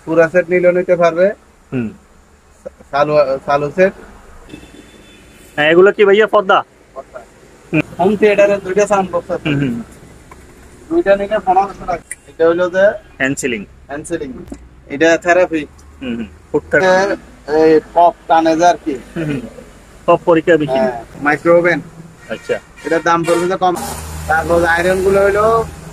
পুরা সেট নিলেও নিতে পারবে। হুম। চালু চালু সেট। হ্যাঁ, এগুলো কি ভাইয়া পর্দা? হোম থিয়েটারের দুইটা সাউন্ড বক্স আছে। হুম। দুইটা নিলে 1500 টাকা। এটা হলো যে হ্যান্ড সিলিং। হ্যান্ডসেলিং। এটা therapy. Hmm hmm. Food therapy. এই পপ টানে আর কি। হুম হুম। সব পরীক্ষা মেশিন। হ্যাঁ, মাইক্রো ওভেন। আচ্ছা। এটার দাম পড়বে যে কম। তারপর আয়রন গুলো হলো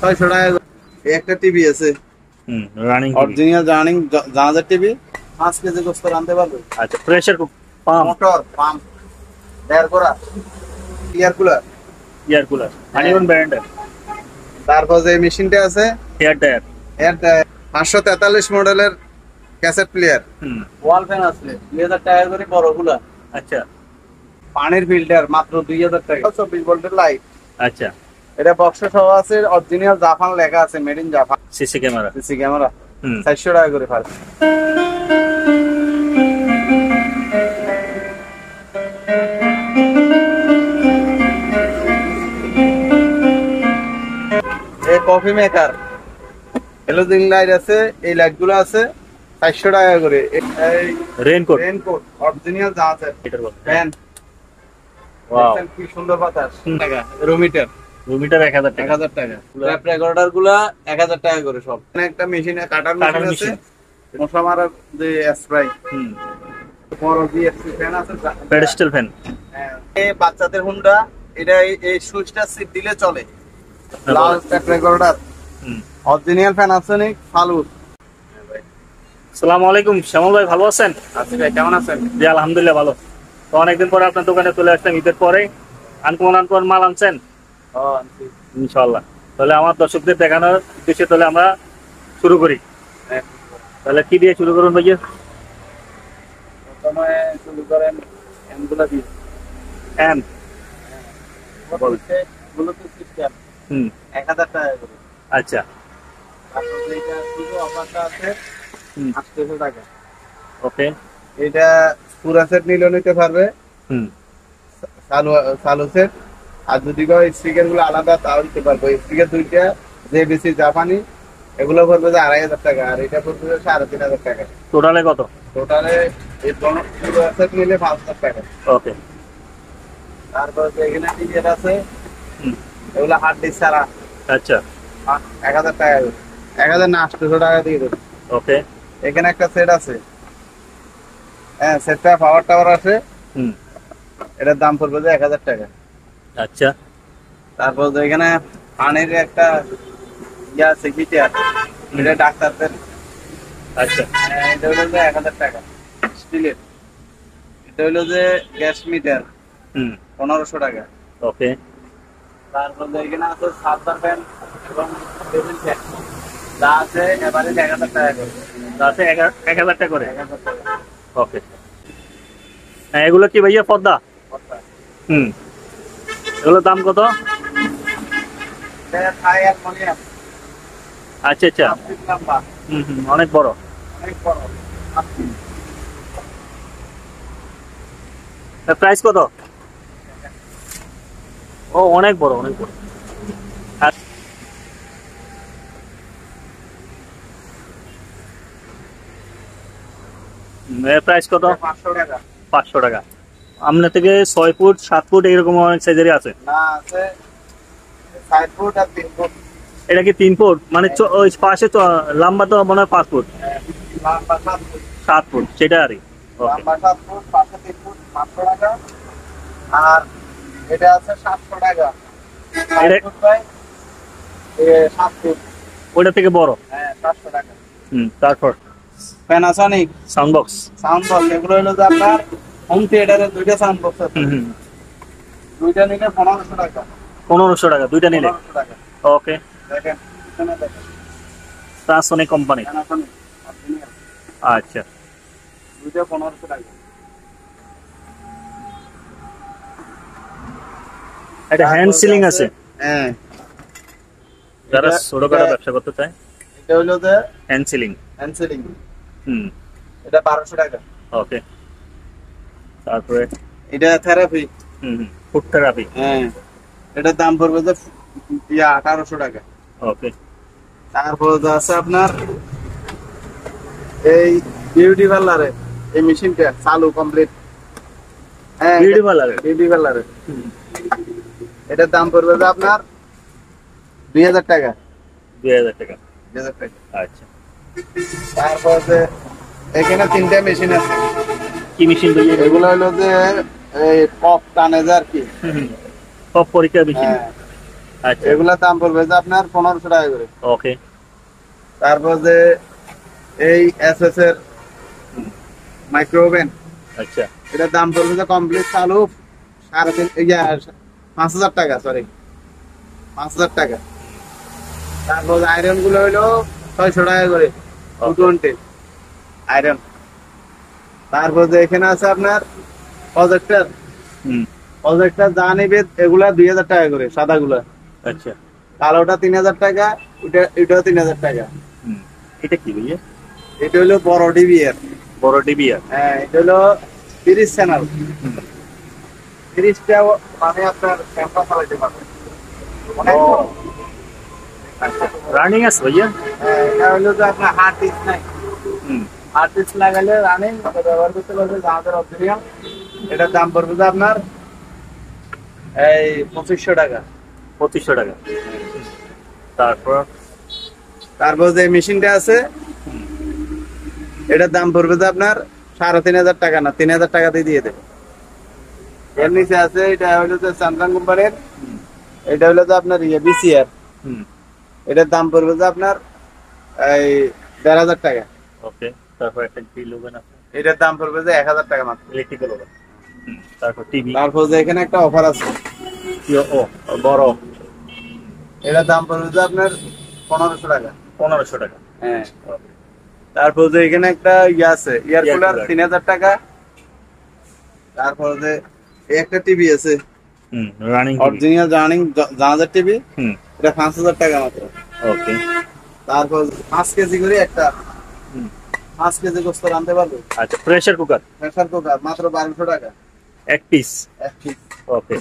600 টাকা। এই একটা টিভি আছে। হুম, রানিং টিভি। অরিজিনাল জাহাজের টিভি। 5 কেজি গোস্ত রাঁধতে পারবে। আচ্ছা, প্রেসার পাম্প। মোটর পাম্প বের করা। Air cooler. Air cooler honeymoon ব্র্যান্ডের। তারপর যে মেশিনটা আছে হেয়ার ড্রায়ার। এর 543 মডেলের ক্যাসেট প্লেয়ার। হুম। ওয়াল ফ্যান আছে 2000 টাকা করে বড়গুলা। আচ্ছা পানির ফিল্টার মাত্র 2000 টাকা। 24 ভোল্টের লাইট। আচ্ছা। এটা বক্স সহ আছে, অরিজিনাল জাপান লেখা আছে, made in Japan. CC camera. CC camera. Hmm. 400 টাকা করে পার। এই কফি মেকার হ্যালোজেন লাইট আছে, এই লাইট গুলো আছে 400 টাকা করে। এই রেইনকোট। রেইনকোট অরিজিনাল যা আছে। এটার বল। ফ্যান। ওয়াও। দেখেন কি সুন্দর বাতাস। হুম। টাকা রুমিটার। রুমিটার 1000 টাকা। 1000 টাকা। ট্র্যাপ রেকর্ডার গুলা 1000 টাকা করে সব। এখানে একটা মেশিনে কাটার মেশিন আছে। মশা মারার যে স্প্রে। হুম। বড় বিএসসি ফ্যান আছে। Pedestal fan. হ্যাঁ, এই বাচ্চাদের হুন্ডা, এটা এই সুইচটা সিট দিলে চলে। লাল ট্র্যাপ রেকর্ডার। হুম। অরিজিনাল ফ্যান আছে নি ফালুস। আসসালামু আলাইকুম, শ্যামল ভাই ভালো আছেন? আচ্ছা ভাই, কেমন আছেন? জি আলহামদুলিল্লাহ ভালো। তো অনেকদিন পরে আপনার দোকানে চলে আসলাম ঈদের পরে। আনকমন মাল আনছেন ইনশাআল্লাহ। তাহলে আমার দর্শকদের দেখানোর উদ্দেশ্যে তাহলে আমরা শুরু করি। তাহলে কি দিয়ে শুরু করুন ভাইয়া? প্রথমে শুরু করেন এমগুলা দিয়ে। এম। ব্লুটুথ সিস্টেম হুম। 1000 টাকা করে। আচ্ছা। তারপর এইটা শুধু অফারটা আছে হুম। 800 টাকা। ওকে। এটা পুরা সেট নিলেও নিতে পারবে। হুম। চালু চালু সেট। আর যদি স্পিকার গুলো আলাদা তাও দিতে পারবো। স্পিকার দুইটা জেবিসি জাপানি, এগুলো পড়বে যে 2500 টাকা, আর এটা পড়বে যে 3500 টাকা। টোটালে কত? টোটালে এই পুরা সেট নিলে 5000 টাকা। ওকে। তারপর এখানে টিভিএর আছে, হুম। এগুলো হার্ড ডিস্ক ছাড়া। আচ্ছা। 1000 টাকা। 1000 না 800 টাকা দিয়ে দেবে। ওকে। এখানে একটা সেট আছে। হ্যাঁ, সেটটা পাওয়ার টাওয়ার আছে। হুম। এটার দাম পড়বে যে 1000 টাকা। আচ্ছা। তারপর এখানে পানির একটা ইয়ে আছে, গিটার। এটা ডাক্তারদের। আচ্ছা। এটা হলো যে 1000 টাকা স্টিলের। এটা হলো যে গ্যাস মিটার। হুম। 1500 টাকা। ওকে। তারপর এখানে আছে সাবধান ফ্যান এবং টেবিল ফ্যান। যা আছে এবারে 1000 টাকা করে। তাতে 1000 টাকা করে। 1000 টাকা। ওকে। হ্যাঁ, এগুলো কি ভাইয়া পর্দা? কত? হুম। এগুলোর দাম কত? এটা থাই অ্যালুমিনিয়াম। আচ্ছা আচ্ছা। 8 ফিট লম্বা। হুম হুম, অনেক বড়। অনেক বড়। 8 ফিট। প্রাইস কত? ও অনেক বড়, অনেক বড়। আর প্রাইস কত? 500 টাকা। 500 টাকা। আপনার থেকে 6 ফুট 7 ফুট এরকম অনেক সাইজেরই আছে। না, আছে 4 ফুট আর 3 ফুট। এটা কি 3 ফুট? মানে ওই পাশে তো লম্বা তো মনে হয় 5 ফুট। লম্বা 7 ফুট। 7 ফুট সেটা আরই। ওকে। লম্বা 7 ফুট, পাশে 3 ফুট, 500 টাকা। আর এটা আছে 700 টাকা। 4 ফুট বাই 7 ফুট। ওটা থেকে বড়। হ্যাঁ, 700 টাকা। হুম। তারপর Panasonic sound box. Sound box, এগুলো হলো যে আপনার হোম থিয়েটারের দুইটা সাউন্ড বক্স আছে। হুম হুম। দুইটা নিলে 1500 টাকা। 1500 টাকা দুইটা নিলে। 1500 টাকা। ওকে। দেখেন এখানে দেখেন ট্রান্সোনিক কোম্পানি। Panasonic original. আচ্ছা। দুইটা 1500 টাকা। এটা হ্যান্ড সিলিং আছে। হ্যাঁ, যারা ছোটখাটো ব্যবসা করতে চায়। এটা হলো যে হ্যান্ড সিলিং। হ্যান্ডসেলিং। হুম। এটা 1200 টাকা। ওকে। তারপরে এটা therapy. Hmm hmm, food therapy. হ্যাঁ, এটার দাম পড়বে যে 1800 টাকা। ওকে। তারপর আছে আপনার এই বিউটি পার্লারে এই মেশিনটা চালু কমপ্লিট। হ্যাঁ, বিউটি পার্লারে বিউটি পার্লারে এটার দাম পড়বে যে আপনার 2000 টাকা। 2000 টাকা। 2000 টাকা। আচ্ছা, তারপর যে এখানে 3টা মেশিন আছে। কি মেশিন ভাইয়া? এগুলো হলো যে এই পপ টানে যে আর কি। সব পরীক্ষা মেশিন। হ্যাঁ, আচ্ছা, এগুলোর দাম পড়বে যে আপনার 1500 টাকা করে। ওকে। তারপর যে এই এসএস এর মাইক্রো ওভেন, আচ্ছা, এটার দাম পড়বে যে কমপ্লিট চালু 5000 টাকা, সরি 5000 টাকা। তারপর আয়রন গুলো হইলো 600 টাকা করে 220 আয়রন। তারপর যে এখানে আছে আপনার প্রজেক্টর, প্রজেক্টর যা নিবে এগুলা 2000 টাকা করে, সাদা গুলা। আচ্ছা, কালোটা 3000 টাকা, এটাও 3000 টাকা। এটা কি ভাইয়া? এটা হলো বড় ডিবিআর। বড় ডিবিআর। হ্যাঁ, এটা হলো 30 চ্যানেল। 30টা মানে আপনার ক্যামেরা চালাতে পারবেন। অনেক বড়। আচ্ছা, রানিং আছে ভাইয়া? হ্যাঁ, এটা হলো যে আপনার হার্ড ডিস্ক নাই। হার্ড ডিস্ক লাগালে রানিং ব্যবহার করতে পারবে আমাদের অপশন। এটার দাম পড়বে যে আপনার এই 2500 টাকা। 2500 টাকা। তারপর তারপর যে মেশিনটা আছে এটার দাম পড়বে যে আপনার 3500 টাকা, না 3000 টাকা দিয়ে দেবে। এর নিচে আছে এটা হলো যে স্যামসাং কোম্পানির, এটা হলো যে আপনার বিসিআর। এটার দাম পড়বে যে আপনার এই 1500 টাকা। ওকে। তারপর একটা গ্রিল ওভেন আছে, এটার দাম পড়বে যে 1000 টাকা মাত্র। Electrical oven. তারপর টিভি। তারপর যে এখানে একটা অফার আছে, ও বড়, এটার দাম পড়বে যে আপনার 1500 টাকা। 1500 টাকা। হ্যাঁ। তারপর যে এখানে একটা ইয়ে আছে এয়ার কুলার 3000 টাকা। তারপর যে এই একটা টিভি আছে রানিং অরিজিনাল জানাজার টিভি, এটা 5000 টাকা মাত্র। ওকে। তারপর 5 কেজি করে একটা 5 কেজি গোস্ত রাঁধতে পারবে। আচ্ছা, প্রেসার কুকার। প্রেসার কুকার মাত্র 1200 টাকা এক পিস। এক পিস। ওকে।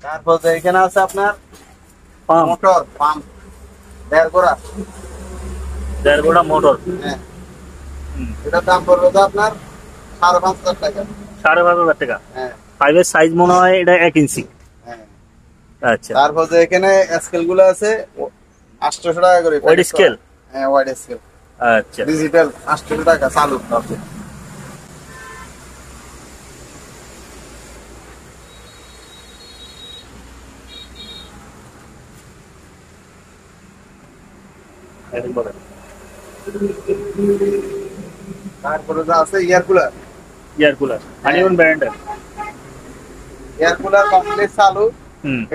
তারপর যে এখানে আছে আপনার পাম্প। মোটর পাম্প 1.5 গোড়া। 1.5 গোড়া মোটর। হ্যাঁ, এটার দাম পড়বে তো আপনার 5500 টাকা। 5500 টাকা। হ্যাঁ, 5 এর সাইজ মনে হয় এটা 1 ইঞ্চি। হ্যাঁ। আচ্ছা, তারপর যে এখানে স্কেল গুলো আছে 800 টাকা করে। Wide scale. হ্যাঁ, ওয়াইড স্কেল আচ্ছা, ডিজিটাল 800 টাকা চালু। ওকে। এখন বলেন। তারপরে যে আছে air cooler. Air cooler honeymoon ব্র্যান্ডের। এয়ার কুলার কমপ্লিট চালু।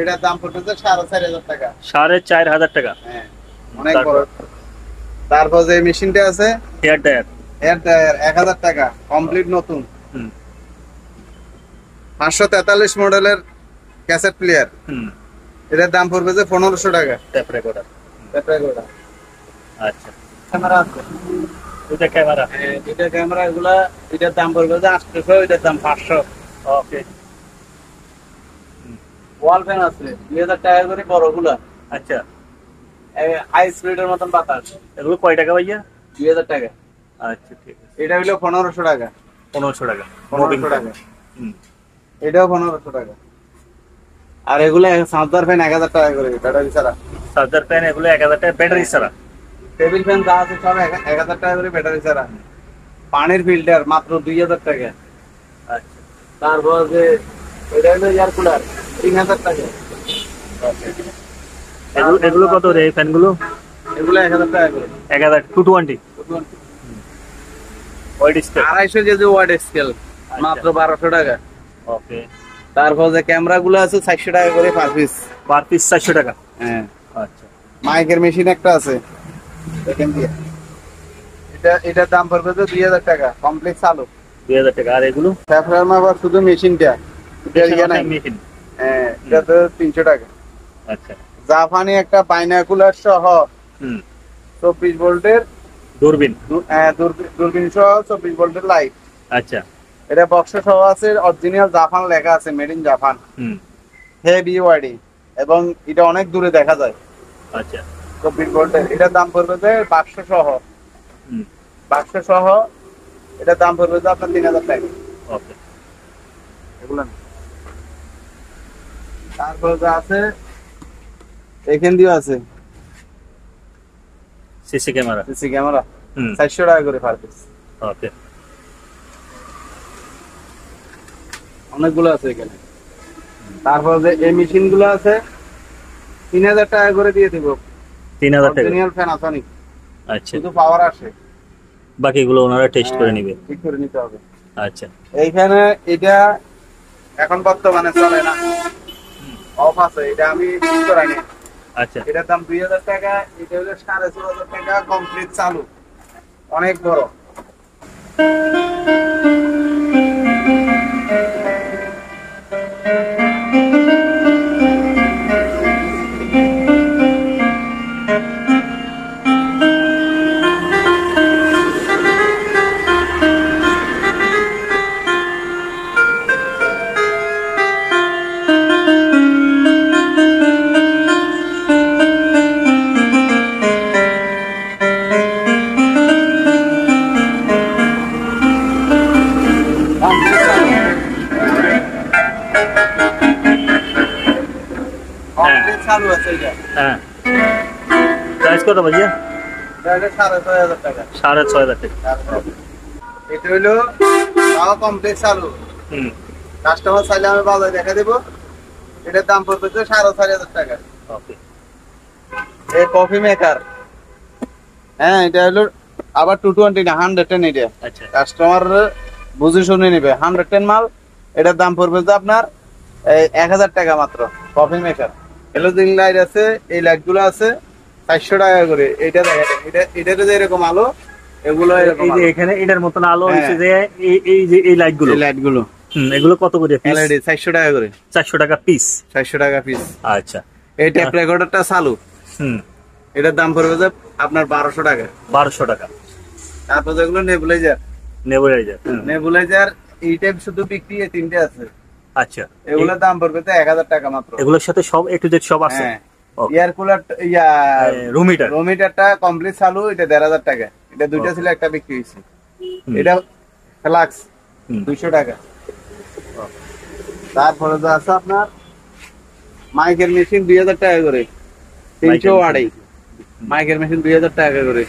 এটার দাম পড়বে 4500 টাকা। 4500 টাকা। হ্যাঁ, অনেক বড়। তারপর যে মেশিনটা আছে হেয়ার ড্রায়ার। এর টায়ার 1000 টাকা কমপ্লিট নতুন। 543 মডেলের ক্যাসেট প্লেয়ার, এটার দাম পড়বে যে 1500 টাকা। Tap recorder. Tap recorder. আচ্ছা, ক্যামেরা আছে, দুইটা ক্যামেরা। দুইটা ক্যামেরা। এগুলা এটার দাম পড়বে যে 800, এটার দাম 500। ওকে। ওয়াল ফ্যান আছে 2000 টাকা করে বড়গুলা। আচ্ছা, হাই স্পিডের মতন বাতাস, এগুলো কয় টাকা ভাইয়া? 2000 টাকা। আচ্ছা, ঠিক আছে। এটা হলো 1500 টাকা। 1500 টাকা। 1500 টাকা। এটাও 1500 টাকা। আর এগুলা চার্জার ফ্যান 1000 টাকা করে ব্যাটারি ছাড়া। চার্জার ফ্যান এগুলো 1000 টাকা ব্যাটারি ছাড়া। টেবিল ফ্যান যা আছে সব 1000 টাকা করে ব্যাটারি ছাড়া। পানির ফিল্টার মাত্র 2000 টাকা। আচ্ছা, তারপর যে এটা হলো এয়ার কুলার 3000 টাকা। এগুলো কত রে এই ফ্যানগুলো? এগুলো 1000 টাকা করে। 1000 220 weight scale. 250 KG weight scale মাত্র 1200 টাকা। ওকে। তারপর যে ক্যামেরা গুলো আছে 400 টাকা করে পার পিস। পার পিস 400 টাকা। হ্যাঁ। আচ্ছা, মাইকের মেশিন একটা আছে দেখেন দিয়ে, এটার দাম পড়বে তো 2000 টাকা কমপ্লিট চালু। 2000 টাকা। আর এগুলো স্যাফরান আবার শুধু মেশিনটা, এটা ইয়া নাই। মেশিন। হ্যাঁ, এটা তো 300 টাকা। আচ্ছা, জাপানি একটা বাইনাকুলার সহ 24 ভোল্টের দূরবীন। দূরবীন সহ 24 ভোল্টের লাইট। আচ্ছা, এটা বক্স সহ আছে, অরিজিনাল জাপান লেখা আছে, মেড ইন জাপান। হেভি ওয়াইডিং এবং এটা অনেক দূরে দেখা যায়। আচ্ছা, 24 ভোল্টের। এটার দাম পড়বে যে 500 সহ বাক্স সহ এটা দাম পড়বে যে আপনার 3000 টাকা। ওকে। এগুলো না। তারপর যে আছে এখান দিয়ে আছে CC camera. CC camera hmm 400 টাকা করে পার পিস। ওকে। অনেকগুলো আছে এখানে। তারপর যে এই মেশিন গুলো আছে 3000 টাকা করে দিয়ে দিব। 3000 টাকা। অরিজিনাল ফ্যান আসনি, আচ্ছা, শুধু পাওয়ার আসে, বাকিগুলো ওনারা টেস্ট করে নিবে। ঠিক করে নিতে হবে। আচ্ছা। এইখানে এটা এখন বর্তমানে চলে না, অফ আছে, এটা আমি ঠিক করাই নি। আচ্ছা। এটার দাম 2000 টাকা, এটা হলো 4500 টাকা কমপ্লিট চালু, অনেক বড়। কমপ্লিট চালু আছে এটা। হ্যাঁ, প্রাইস কত ভাইয়া? এটা হলো 6500 টাকা। 6500 টাকা। এটা হলো তাও কমপ্লিট চালু। হুম কাস্টমার চাইলে আমি বাজারে দেখা দেবো। এটার দাম পড়বে 4500 টাকা। ওকে। এই কফি মেকার, হ্যাঁ এটা হলো আবার 220 না 110 এটা। আচ্ছা। কাস্টমার বুঝে শুনে নেবে 110 মাল। এটার দাম পড়বে যে আপনার 1000 টাকা মাত্র। কফি মেকার হ্যালোজিন লাইট আছে, এই লাইট গুলো আছে 400 টাকা করে। এটা দেখেন, এটা যে এরকম আলো, এগুলো এরকম এই যে আলো। এখানে এটার মতন আলো হ্যাঁ। হইছে যে এই যে এই লাইটগুলো। এই লাইট গুলো এগুলো কত করে পিস? এলইডি 400 টাকা করে। 400 টাকা পিস। 400 টাকা পিস। আচ্ছা। এই ট্যাপ রেকর্ডারটা চালু, হুম এটার দাম পড়বে যে আপনার 1200 টাকা। 1200 টাকা। তারপর যেগুলো নেবুলাইজার, নেবুলাইজার। নেবুলাইজার এই টাইপ শুধু বিক্রি এই তিনটে আছে। আচ্ছা। এগুলোর দাম পড়বে তো 1000 টাকা মাত্র। এগুলোর সাথে সব এ টু জেড সব আছে। হ্যাঁ। Okay. Air cooler room heater. Room হিটারটা কমপ্লিট চালু, এটা 1500 টাকা। এটা দুইটা ছিল, একটা বিক্রি হয়েছে। এটা ফ্লাক্স 200 টাকা। তারপরে যে আছে আপনার মাইকের মেশিন 2000 টাকা করে, 302 মাইকের মেশিন 2000 টাকা করে।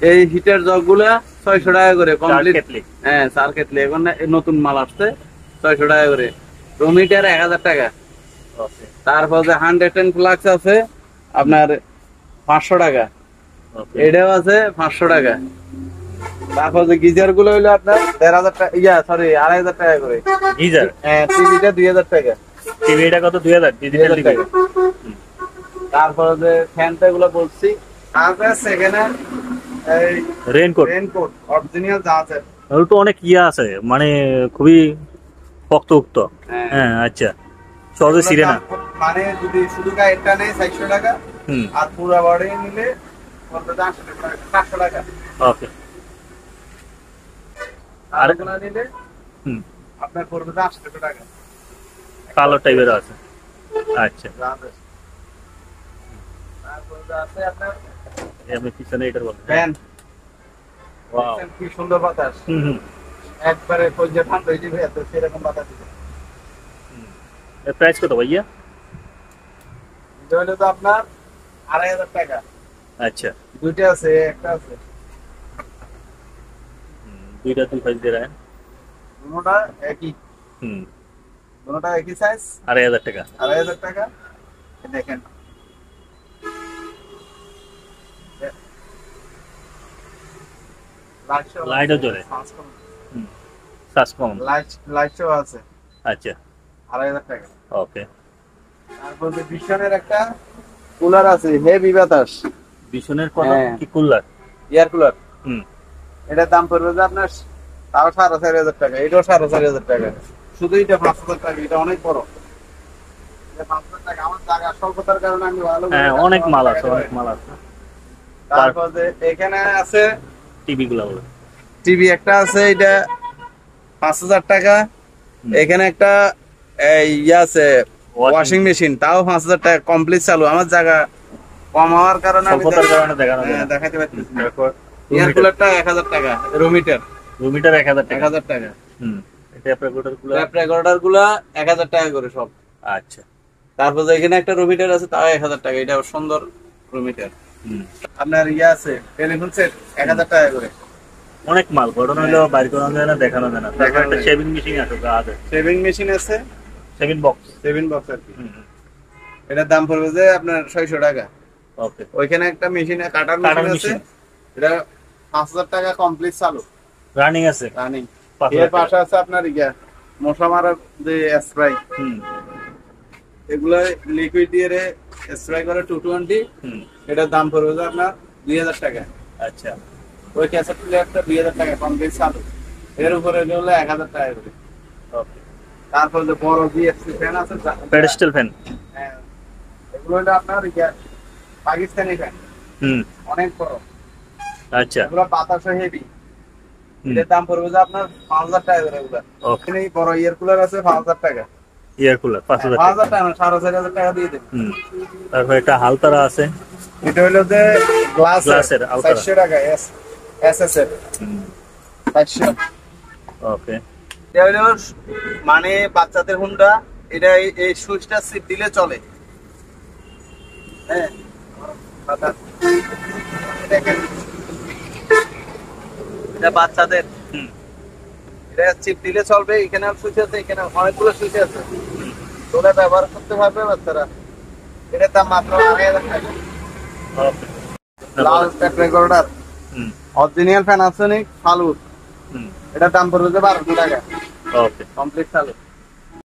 এই হিটার জগগুলা 600 টাকা করে কমপ্লিট। হ্যাঁ চার কেটলি, এখন নতুন মাল আসছে 600 টাকা করে। রুম হিটার 1000 টাকা। ওকে। তারপর যে 110 ফ্লাক্স আছে আপনার 500 টাকা। ওকে। এটাও আছে 500 টাকা। তারপর যে গিজার গুলো হইলো আপনার 1500 টাকা, 2500 টাকা করে। গিজার। হ্যাঁ টিভিটা 2000 টাকা। টিভিটা কত? 2000 ডিজিটাল 2000 টিভি। টাকা। তারপর যে ফ্যানটা গুলো বলছি, তারপরে সেখানে এই রেইনকোট। রেইনকোট অরিজিনাল যা আছে। ওগুলো তো অনেক ইয়া আছে, মানে খুবই পোক্ত। হ্যাঁ। হ্যাঁ আচ্ছা, সহজে ছিঁড়ে না। মানে যদি শুধু গায়েরটা নেই 400 টাকা, হুম আর পুরো বডি নিলে পড়বে 800 টাকা। ওকে। আর এগুলো নিলে হুম আপনার পড়বে 800 টাকা। কালো টাইপের আছে। আচ্ছা। তারপর আছে আপনার এই আপনি পিছনে এটার বলেন। ফ্যান। ওয়াও। কি সুন্দর বাতাস, হুম। একবারে কলজে ঠান্ডা হয়ে যাবে, এত সেরকম বাতাস দিবে। এর প্রাইস কত ভাইয়া? এটা হলো তো আপনার 2500 টাকা। আচ্ছা। দুইটা আছে, একটা আছে। দুইটা 2 দিয়ে রাখেন। দুটোটা একই, হুম দুটোটা একই সাইজ, 2500 টাকা। 2500 টাকা। এই দেখেন লাইটও জ্বলে। সাসকম। লাইট শো আছে। আচ্ছা। 2500 টাকা। ওকে। তারপর যে বিশনের একটা কুলার আছে, হেভি বাতাস, বিশনের কত হ্যাঁ। কি কুলার? Air cooler. হুম এটার দাম পড়বে যে আপনার তাও 4500 টাকা। এটাও 4500 টাকা। শুধু এটা 5000 টাকা। এটা অনেক বড়। এটা 5000 টাকা। আমার জায়গা স্বল্পতার কারণে আমি ভালো করে হ্যাঁ, অনেক মাল আছে, অনেক মাল আছে। তারপর যে এখানে আছে টিভি গুলা বলে। টিভি একটা আছে, এটা 5000 টাকা। এখানে একটা ইয়ে আছে ওয়াশিং মেশিন, তাও 5000 টাকা কমপ্লিট চালু। আমার জায়গা কম হওয়ার কারণে আমি স্বল্পতার কারণে দেখানো যায় না। দেখাতে পারতেছি না। এয়ার কুলারটা 1000 টাকা, রুমিটার রুমিটার 1000 টাকা। 1000 টাকা। ট্যাপ রেকর্ডার গুলো ট্যাপ রেকর্ডার গুলা 1000 টাকা করে সব। আচ্ছা। তারপর এখানে একটা রুমিটার আছে, তাও 1000 টাকা। এটা সুন্দর রুমিটার। আপনার ইয়া আছে টেলিফোন সেট 1000 টাকা করে। অনেক মাল, ঘটনা হলো বাইরে করানো যায় না, দেখানো যায় না। তারপর একটা শেভিং মেশিন আছে, শেভিং মেশিন আছে, শেভিং বক্স আর কি। এটার দাম পড়বে যে আপনার 600 টাকা। ওকে। ওইখানে একটা মেশিন কাটার মেশিন আছে, এটা 5000 টাকা কমপ্লিট চালু, রানিং আছে। রানিং। এর পাশে আছে আপনার ইয়া মশা মারার যে স্প্রে, এগুলো লিকুইড দিয়ে স্প্রে করে 220। এটার দাম পড়বে যে আপনার 2000 টাকা। আচ্ছা। ওই ক্যাসেট প্লেয়ারটা 2000 টাকা কমপ্লিট চালু। এর উপরে হলো 1000 টাকা করে। ওকে। তারপর যে বড় জিএফসি ফ্যান আছে, প্যাডেস্টাল ফ্যান, হ্যাঁ, এগুলো হলো আপনার ইয়া পাকিস্তানি ফ্যান, অনেক বড়। আচ্ছা। এগুলো বাতাসে হেভি। এটার দাম পড়বে যে আপনার 5000 টাকা করে। এগুলো ওখানে বড় ইয়ার কুলার আছে 5000 টাকা। ইয়ার কুলার 5000 টাকা না, 4500 টাকা দিয়ে দেব। তারপর একটা হালতারা আছে, এটা হলো যে গ্লাসের আলতারা, 400 টাকা এসএস এর 400। ওকে। এটা হলো মানে বাচ্চাদের হুন্ডা। এটা এই সুইচটা সিপ দিলে চলে। হ্যাঁ, দেখেন এটা বাচ্চাদের, এটা চিপ দিলে চলবে। এখানে সুইচ আছে, এখানে অনেকগুলো সুইচ আছে, ওটা ব্যবহার করতে পারবে বাচ্চারা। এটার দাম মাত্র 2000 টাকা। লাল ট্যাপ রেকর্ডার, অরিজিনাল প্যানাসোনিক ফালুর। এটার দাম পড়বে যে 1200 টাকা। ওকে, কমপ্লিট চালু।